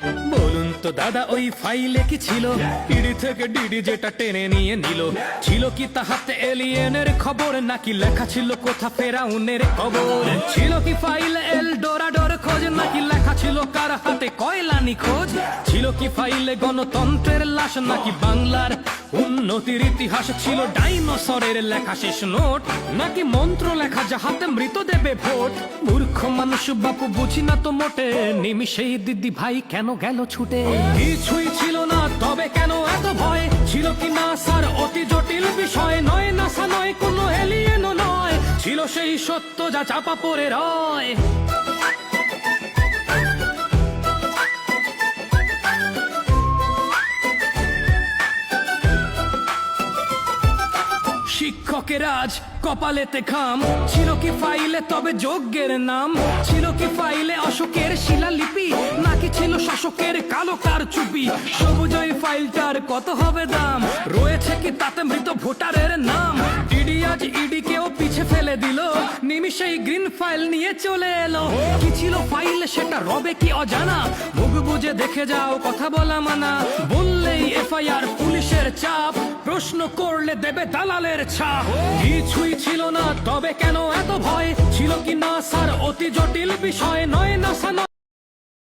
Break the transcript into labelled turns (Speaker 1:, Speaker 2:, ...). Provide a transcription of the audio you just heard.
Speaker 1: বলুন তো দাদা ওই ফাইলে কি ছিল? ইডি থেকে ডিডি যেটা টেনে নিয়ে নিল, ছিল কি তাহাতে এলিয়েনের খবর, নাকি লেখা ছিল কোথা ফেরাউনের খবর? ছিল কি ফাইলে এল ডোরাডোর খোঁজ, নাকি লেখা ছিল কার হাতে কয়লা নিখোঁজ? ছিল কি ফাইলে গণতন্ত্রের লাশ, নাকি বাংলার উন্নতির ইতিহাস? ছিল ডাইনোসরের লেখা শেষ নোট, নাকি মন্ত্র লেখা যাহাতে মৃত দেবে ভোট? মূর্খ মানুষ বাপু বুঝি না তো মোটে, নিমিষেই দিদি ভাই কেন গেল ছুটে? কিছুই ছিল না তবে কেন এত ভয়? ছিল কি না স্যার অতি জটিল বিষয়? নয় নাসা নয় কোনো এলিয়েনও নয়, ছিল সেই সত্য যা চাপা পড়ে রয়। শিক্ষকের আজ কপালেতে খাম, ছিল কি ফাইলে তবে যজ্ঞের নাম? ছিল কি ফাইলে অশোকের শিলালিপি, নাকি ছিল শাসকের কালো কারচুপি? সবুজ ওই ফাইলটার কত হবে দাম? রয়েছে কি তাতে মৃত ভোটারের নাম? ডিডি আজ ইডি কেও পিছে ফেলে দিল, নিমিষেই গ্রিন ফাইল নিয়ে চলে এলো। কি ছিল ফাইলে সেটা রবে কি অজানা? মুখ বুঝে দেখে যাও কথা বলা মানা, বললেই এফআইআর পুলিশের চাপ, প্রশ্ন করলে দেবে দালালের ছাপ। কিছুই ছিল না তবে কেন এত ভয়? ছিল কি না স্যার অতি জটিল বিষয়? নয় নাসা নয়